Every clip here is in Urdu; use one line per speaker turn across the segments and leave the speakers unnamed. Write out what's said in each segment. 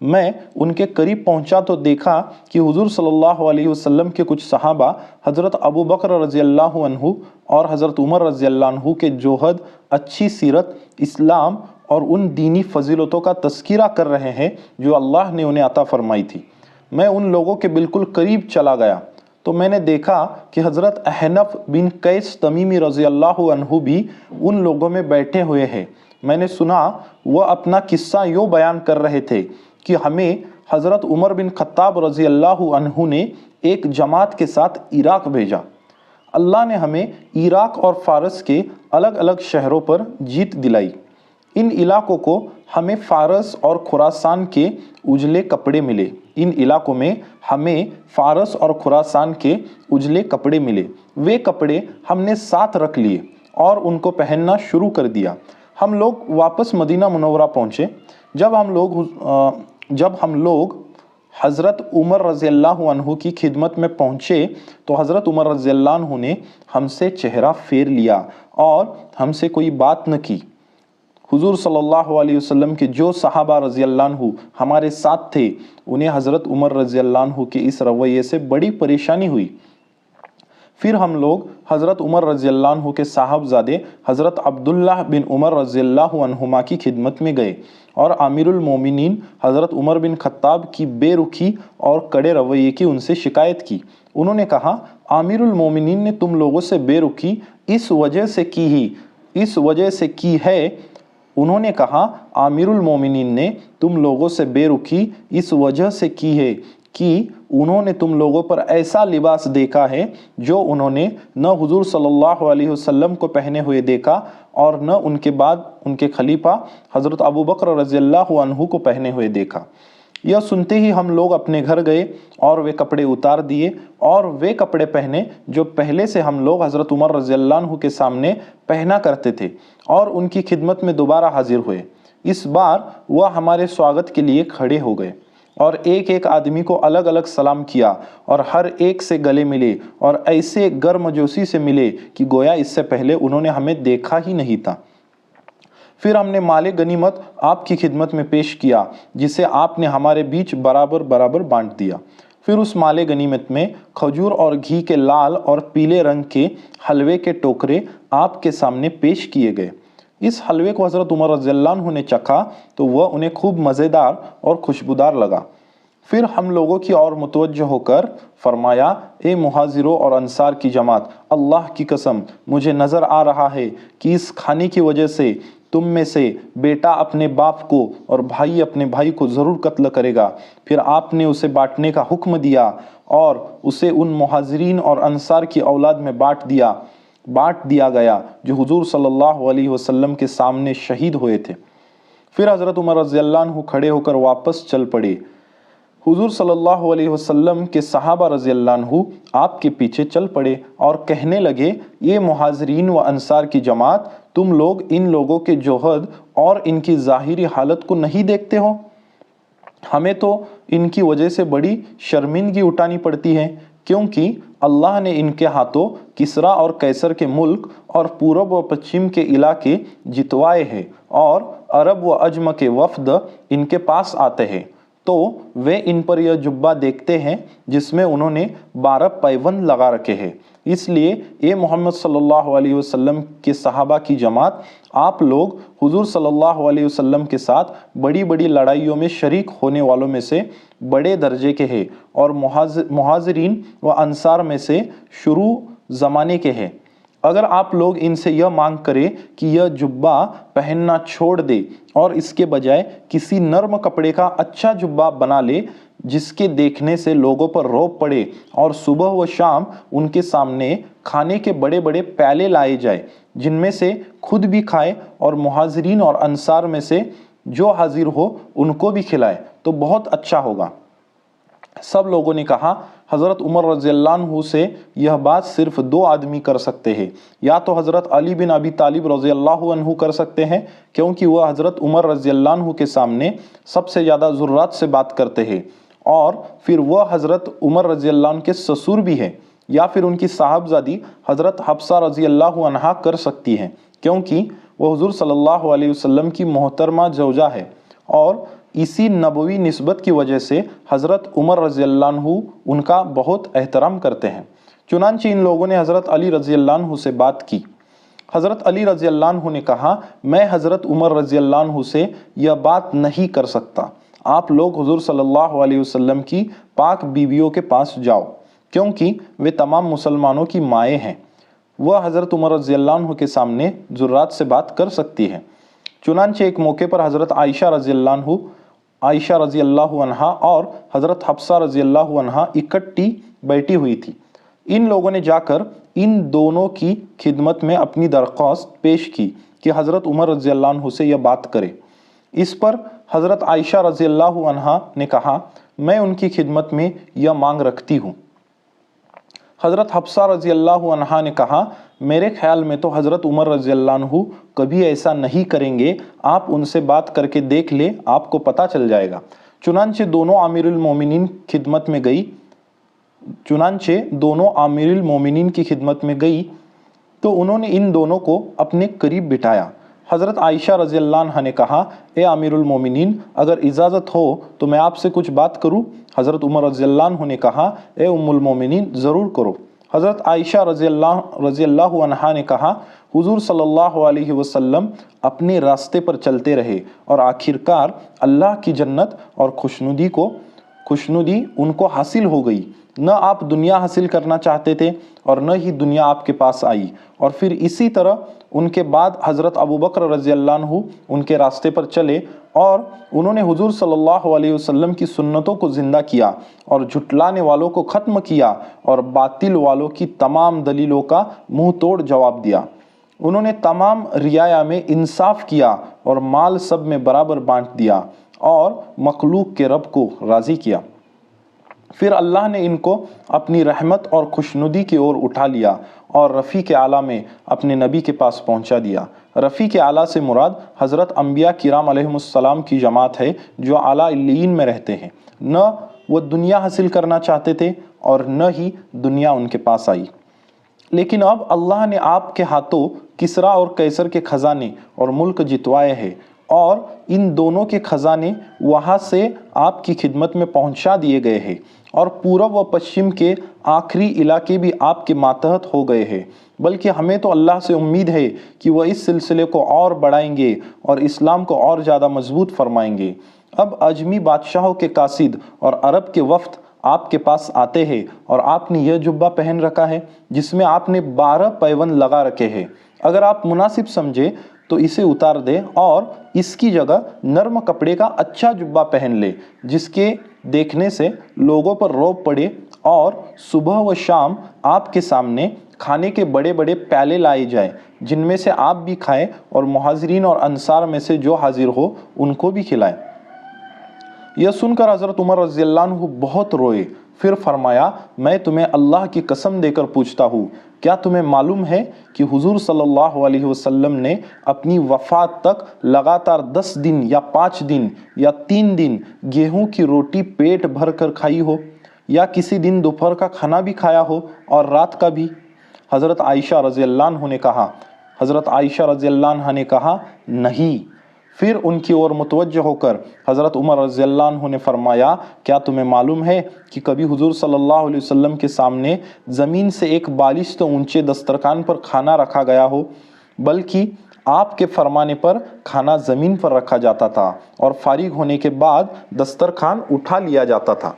میں ان کے قریب پہنچا تو دیکھا کہ حضور صلی اللہ علیہ وسلم کے کچھ صحابہ حضرت ابو بکر رضی اللہ عنہ اور حضرت عمر رضی اللہ عنہ کے جوہد، اچھی سیرت، اسلام اور ان دینی فضیلتوں کا تذکرہ کر رہے ہیں جو اللہ نے انہیں عطا فرمائی تھی۔ میں ان لوگوں کے بالکل قریب چلا گیا تو میں نے دیکھا کہ حضرت احنف بن قیس تمیمی رضی اللہ عنہ بھی ان لوگوں میں بیٹھے ہوئے ہیں۔ میں نے سنا وہ اپنا قصہ یوں بیان کر رہے تھے کہ ہمیں حضرت عمر بن خطاب رضی اللہ عنہ نے ایک جماعت کے ساتھ عراق بھیجا۔ اللہ نے ہمیں عراق اور فارس کے الگ الگ شہروں پر جیت دلائی۔ ان علاقوں کو ہمیں فارس اور خراسان کے اجلے کپڑے ملے۔ ان علاقوں میں ہمیں فارس اور خراسان کے اجلے کپڑے ملے۔ وہ کپڑے ہم نے ساتھ رکھ لیے اور ان کو پہننا شروع کر دیا۔ ہم لوگ واپس مدینہ منورہ پہنچے۔ جب ہم لوگ حضرت عمر رضی اللہ عنہ کی خدمت میں پہنچے تو حضرت عمر رضی اللہ عنہ نے ہم سے چہرہ پھیر لیا اور ہم سے کوئی بات نہ کی۔ حضور صلی اللہ علیہ وسلم کے جو صحابہ رضی اللہ عنہ ہمارے ساتھ تھے انہیں حضرت عمر رضی اللہ عنہ کے اس رویے سے بڑی پریشانی ہوئی۔ پھر ہم لوگ حضرت عمر رضی اللہ عنہ کے صاحبزادے حضرت عبداللہ بن عمر رضی اللہ عنہما کی خدمت میں گئے اور امیر المومنین حضرت عمر بن خطاب کی بے رخی اور کڑے رویے کی ان سے شکایت کی۔ انہوں نے کہا، امیر المومنین نے تم لوگوں سے بے رخی اس وجہ سے کی ہے۔ انہوں نے کہا، امیر المومنین نے تم لوگوں سے بے رخی اس وجہ سے کی ہے کہ انہوں نے تم لوگوں پر ایسا لباس دیکھا ہے جو انہوں نے نہ حضور صلی اللہ علیہ وسلم کو پہنے ہوئے دیکھا اور نہ ان کے بعد ان کے خلیفہ حضرت ابو بکر رضی اللہ عنہ کو پہنے ہوئے دیکھا۔ یہ سنتے ہی ہم لوگ اپنے گھر گئے اور وہ کپڑے اتار دیے اور وہ کپڑے پہنے جو پہلے سے ہم لوگ حضرت عمر رضی اللہ عنہ کے سامنے پہنا کرتے تھے اور ان کی خدمت میں دوبارہ حاضر ہوئے۔ اس بار وہ ہمارے سواگت کے لیے کھڑے ہو گئے اور ایک ایک آدمی کو الگ الگ سلام کیا اور ہر ایک سے گلے ملے اور ایسے گرمجوشی سے ملے کہ گویا اس سے پہلے انہوں نے ہمیں دیکھا ہی نہیں تھا۔ پھر ہم نے مال غنیمت آپ کی خدمت میں پیش کیا جسے آپ نے ہمارے بیچ برابر برابر بانٹ دیا۔ پھر اس مال غنیمت میں کھجور اور گھی کے لال اور پیلے رنگ کے حلوے کے ٹوکرے آپ کے سامنے پیش کیے گئے۔ اس حلوے کو حضرت عمر رضی اللہ عنہ نے چکھا تو وہ انہیں خوب مزیدار اور خوشبودار لگا۔ پھر ہم لوگوں کی اور متوجہ ہو کر فرمایا، اے مہاجروں اور انصار کی جماعت، اللہ کی قسم مجھے نظر آ رہا ہے کہ اس کھانے کی وجہ سے تم میں سے بیٹا اپنے باپ کو اور بھائی اپنے بھائی کو ضرور قتل کرے گا۔ پھر آپ نے اسے بانٹنے کا حکم دیا اور اسے ان مہاجرین اور انصار کی اولاد میں بانٹ دیا گیا جو حضور صلی اللہ علیہ وسلم کے سامنے شہید ہوئے تھے۔ پھر حضرت عمر رضی اللہ عنہ کھڑے ہو کر واپس چل پڑے۔ حضور صلی اللہ علیہ وسلم کے صحابہ رضی اللہ عنہ آپ کے پیچھے چل پڑے اور کہنے لگے، یہ مہاجرین و انصار کی جماعت، تم لوگ ان لوگوں کے جوہد اور ان کی ظاہری حالت کو نہیں دیکھتے ہو؟ ہمیں تو ان کی وجہ سے بڑی شرمندگی اٹھانی پڑتی ہے، کیونکہ اللہ نے ان کے ہاتھوں کسرا اور قیصر کے ملک اور پورب و پچھم کے علاقے جتوائے ہیں اور عرب و عجم کے وفد ان کے پاس آتے ہیں، تو وہ ان پر یہ جبہ دیکھتے ہیں جس میں انہوں نے 12 پیوند لگا رکھے ہیں۔ اس لیے اے محمد صلی اللہ علیہ وسلم کے صحابہ کی جماعت، آپ لوگ حضور صلی اللہ علیہ وسلم کے ساتھ بڑی بڑی لڑائیوں میں شریک ہونے والوں میں سے بڑے درجے کے ہیں اور مہاجرین و انصار میں سے شروع زمانے کے ہیں۔ اگر آپ لوگ ان سے یہ مانگ کریں کہ یہ جبہ پہننا چھوڑ دے اور اس کے بجائے کسی نرم کپڑے کا اچھا جبہ بنا لے جس کے دیکھنے سے لوگوں پر رعب پڑے اور صبح و شام ان کے سامنے کھانے کے بڑے بڑے پیالے لائے جائے جن میں سے خود بھی کھائے اور مہاجرین اور انصار میں سے جو حاضر ہو ان کو بھی کھلائے تو بہت اچھا ہوگا۔ سب لوگوں نے کہا، حضرت عمر رضی اللہ عنہ سے یہ بات صرف 2 آدمی کر سکتے ہیں، یا تو حضرت علی بن ابی طالب رضی اللہ عنہ کر سکتے ہیں کیونکہ وہ حضرت عمر رضی اللہ عنہ کے سامنے سب سے زیادہ ضرورت سے بات کرتے ہیں، اور پھر وہ حضرت عمر رضی اللہ عنہ کے سسر بھی ہیں، یا پھر ان کی صاحبزادی حضرت حفصہ رضی اللہ عنہا کر سکتی ہیں کیونکہ وہ حضور صلی اللہ علیہ وسلم کی محترمہ زوجہ ہے، اور اسی نبوی نسبت کی وجہ سے حضرت عمر رضی اللہ عنہ ان کا بہت احترام کرتے ہیں۔ چنانچہ ان لوگوں نے حضرت علی رضی اللہ عنہ سے بات کی۔ حضرت علی رضی اللہ عنہ نے کہا، میں حضرت عمر رضی اللہ عنہ سے یہ بات نہیں کر سکتا، آپ لوگ حضور صلی اللہ علیہ وسلم کی پاک بیویوں کے پاس جاؤ، کیونکہ وہ تمام مسلمانوں کی مائیں ہیں، وہ حضرت عمر رضی اللہ عنہ کے سامنے ذرات سے بات کر سکتی ہے۔ چنانچہ ایک موقع پر حضرت عائشہ رضی اللہ عنہا اور حضرت حفصہ رضی اللہ عنہا اکٹھی بیٹھی ہوئی تھی۔ ان لوگوں نے جا کر ان دونوں کی خدمت میں اپنی درخواست پیش کی کہ حضرت عمر رضی اللہ عنہ سے یہ بات کرے۔ اس پر حضرت عائشہ رضی اللہ عنہا نے کہا، میں ان کی خدمت میں یہ مانگ رکھتی ہوں۔ حضرت حفصہ رضی اللہ عنہا نے کہا، میرے خیال میں تو حضرت عمر رضی اللہ عنہ کبھی ایسا نہیں کریں گے، آپ ان سے بات کر کے دیکھ لیں، آپ کو پتہ چل جائے گا۔ چنانچہ دونوں امیر المومنین کی خدمت میں گئی تو انہوں نے ان دونوں کو اپنے قریب بٹھایا۔ حضرت عائشہ رضی اللہ عنہا نے کہا، اے امیر المومنین، اگر اجازت ہو تو میں آپ سے کچھ بات کروں؟ حضرت عمر رضی اللہ عنہ نے کہا، اے ام المومنین، ضرور کرو۔ حضرت عائشہ رضی اللہ عنہا نے کہا، حضور صلی اللہ علیہ وسلم اپنے راستے پر چلتے رہے اور آخرکار اللہ کی جنت اور خوشنودی ان کو حاصل ہو گئی۔ نہ آپ دنیا حاصل کرنا چاہتے تھے اور نہ ہی دنیا آپ کے پاس آئی، اور پھر اسی طرح ان کے بعد حضرت ابو بکر رضی اللہ عنہ ان کے راستے پر چلے اور انہوں نے حضور صلی اللہ علیہ وسلم کی سنتوں کو زندہ کیا اور جھٹلانے والوں کو ختم کیا اور باطل والوں کی تمام دلیلوں کا منہ توڑ جواب دیا۔ انہوں نے تمام رعایا میں انصاف کیا اور مال سب میں برابر بانٹ دیا اور مخلوق کے رب کو راضی کیا۔ پھر اللہ نے ان کو اپنی رحمت اور خوشنودی کی اور اٹھا لیا اور رفیق اعلیٰ میں اپنے نبی کے پاس پہنچا دیا۔ رفیق اعلیٰ سے مراد حضرت انبیاء کرام علیہ السلام کی جماعت ہے جو اعلیٰ علیین میں رہتے ہیں۔ نہ وہ دنیا حاصل کرنا چاہتے تھے اور نہ ہی دنیا ان کے پاس آئی، لیکن اب اللہ نے آپ کے ہاتھوں کسریٰ اور قیصر کے خزانے اور ملک جتوائے ہیں، اور ان دونوں کے خزانے وہاں سے آپ کی خدمت میں پہنچا دیے گئے ہیں، اور پورب و پشچم کے آخری علاقے بھی آپ کے ماتحت ہو گئے ہیں۔ بلکہ ہمیں تو اللہ سے امید ہے کہ وہ اس سلسلے کو اور بڑھائیں گے اور اسلام کو اور زیادہ مضبوط فرمائیں گے۔ اب اجمی بادشاہوں کے قاصد اور عرب کے وفد آپ کے پاس آتے ہیں، اور آپ نے یہ جبہ پہن رکھا ہے جس میں آپ نے 12 پیوند لگا رکھے ہیں۔ اگر آپ مناسب سمجھے تو اسے اتار دے اور اس کی جگہ نرم کپڑے کا اچھا جبہ پہن لے، جس کے دیکھنے سے لوگوں پر رعب پڑے، اور صبح و شام آپ کے سامنے کھانے کے بڑے بڑے پیالے لائے جائیں جن میں سے آپ بھی کھائیں اور مہاجرین اور انصار میں سے جو حاضر ہو ان کو بھی کھلائیں۔ یہ سن کر حضرت عمر رضی اللہ عنہ بہت روئے، پھر فرمایا، میں تمہیں اللہ کی قسم دے کر پوچھتا ہوں، کیا تمہیں معلوم ہے کہ حضور صلی اللہ علیہ وسلم نے اپنی وفات تک لگاتار 10 دن یا 5 دن یا 3 دن گیہوں کی روٹی پیٹ بھر کر کھائی ہو، یا کسی دن دوپہر کا کھانا بھی کھایا ہو اور رات کا بھی؟ حضرت عائشہ رضی اللہ عنہ نے کہا نہیں۔ پھر ان کی اور متوجہ ہو کر حضرت عمر رضی اللہ عنہ نے فرمایا، کیا تمہیں معلوم ہے کہ کبھی حضور صلی اللہ علیہ وسلم کے سامنے زمین سے ایک بالش تو اونچے دسترخوان پر کھانا رکھا گیا ہو، بلکہ آپ کے فرمانے پر کھانا زمین پر رکھا جاتا تھا اور فارغ ہونے کے بعد دسترخوان اٹھا لیا جاتا تھا؟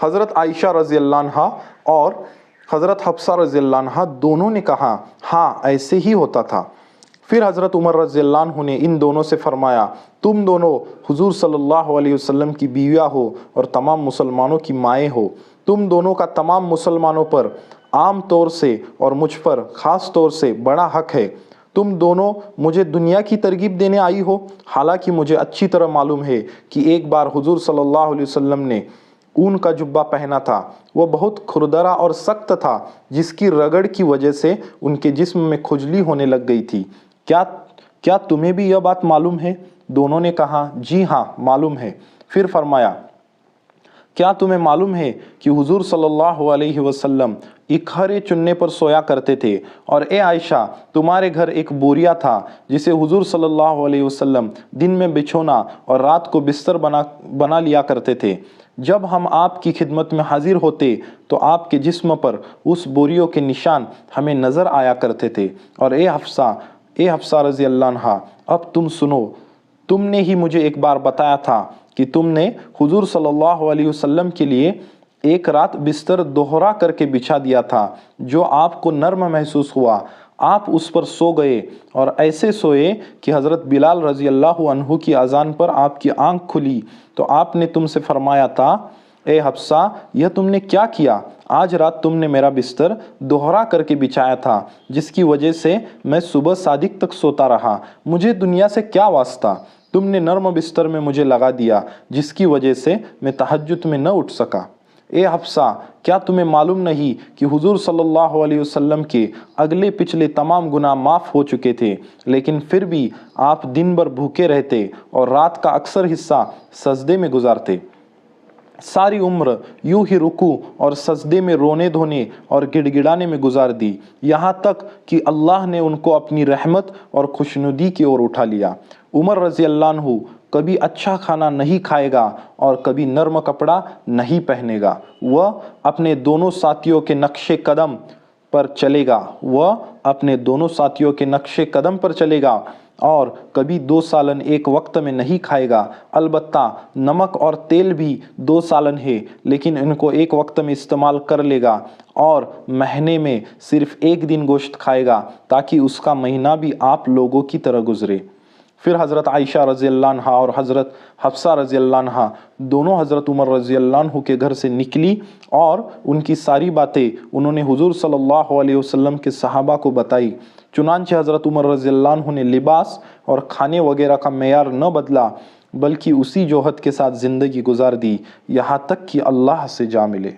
حضرت عائشہ رضی اللہ عنہا اور حضرت حفصہ رضی اللہ عنہا دونوں نے کہا، ہاں ایسے ہی ہوتا تھا۔ پھر حضرت عمر رضی اللہ عنہ نے ان دونوں سے فرمایا، تم دونوں حضور صلی اللہ علیہ وسلم کی بیویاں ہو اور تمام مسلمانوں کی مائیں ہو، تم دونوں کا تمام مسلمانوں پر عام طور سے اور مجھ پر خاص طور سے بڑا حق ہے۔ تم دونوں مجھے دنیا کی ترغیب دینے آئی ہو، حالانکہ مجھے اچھی طرح معلوم ہے کہ ایک بار حضور صلی اللہ علیہ وسلم نے اون کا جبہ پہنا تھا، وہ بہت کھردرا اور سخت تھا، جس کی رگڑ کی وجہ سے ان کے جسم میں کھجلی ہونے لگ گئی تھی۔ کیا تمہیں بھی یہ بات معلوم ہے؟ دونوں نے کہا، جی ہاں معلوم ہے۔ پھر فرمایا، کیا تمہیں معلوم ہے کہ حضور صلی اللہ علیہ وسلم ایک ہرے چننے پر سویا کرتے تھے، اور اے عائشہ تمہارے گھر ایک بوریا تھا جسے حضور صلی اللہ علیہ وسلم دن میں بچھونا اور رات کو بستر بنا لیا کرتے تھے۔ جب ہم آپ کی خدمت میں حاضر ہوتے تو آپ کے جسم پر اس بوریوں کے نشان ہمیں نظر آیا کرتے تھے۔ اور اے حفصہ رضی اللہ عنہا، اب تم سنو، تم نے ہی مجھے ایک بار بتایا تھا کہ تم نے حضور صلی اللہ علیہ وسلم کے لیے ایک رات بستر دوہرا کر کے بچھا دیا تھا، جو آپ کو نرم محسوس ہوا۔ آپ اس پر سو گئے اور ایسے سوئے کہ حضرت بلال رضی اللہ عنہ کی اذان پر آپ کی آنکھ کھلی تو آپ نے تم سے فرمایا تھا، اے حفصہ یہ تم نے کیا کیا؟ آج رات تم نے میرا بستر دوہرا کر کے بچھایا تھا، جس کی وجہ سے میں صبح صادق تک سوتا رہا۔ مجھے دنیا سے کیا واسطہ؟ تم نے نرم بستر میں مجھے لگا دیا، جس کی وجہ سے میں تہجد میں نہ اٹھ سکا۔ اے حفصہ کیا تمہیں معلوم نہیں کہ حضور صلی اللہ علیہ وسلم کے اگلے پچھلے تمام گناہ معاف ہو چکے تھے، لیکن پھر بھی آپ دن بھر بھوکے رہتے اور رات کا اکثر حصہ سجدے میں گزارتے۔ ساری عمر یوں ہی رکوع اور سجدے میں رونے دھونے اور گڑ گڑانے میں گزار دی، یہاں تک کہ اللہ نے ان کو اپنی رحمت اور خوشنودی کی اور اٹھا لیا۔ عمر رضی اللہ عنہ کبھی اچھا کھانا نہیں کھائے گا اور کبھی نرم کپڑا نہیں پہنے گا۔ وہ اپنے دونوں ساتھیوں کے نقش قدم پر چلے گا اور کبھی 2 سالن ایک وقت میں نہیں کھائے گا۔ البتہ نمک اور تیل بھی 2 سالن ہے، لیکن ان کو ایک وقت میں استعمال کر لے گا، اور مہینے میں صرف 1 دن گوشت کھائے گا تاکہ اس کا مہینہ بھی آپ لوگوں کی طرح گزرے۔ پھر حضرت عائشہ رضی اللہ عنہا اور حضرت حفصہ رضی اللہ عنہا دونوں حضرت عمر رضی اللہ عنہ کے گھر سے نکلی اور ان کی ساری باتیں انہوں نے حضور صلی اللہ علیہ وسلم کے صحابہ کو بتائی۔ چنانچہ حضرت عمر رضی اللہ عنہ نے لباس اور کھانے وغیرہ کا معیار نہ بدلا، بلکہ اسی جوہد کے ساتھ زندگی گزار دی، یہاں تک کہ اللہ سے جا ملے۔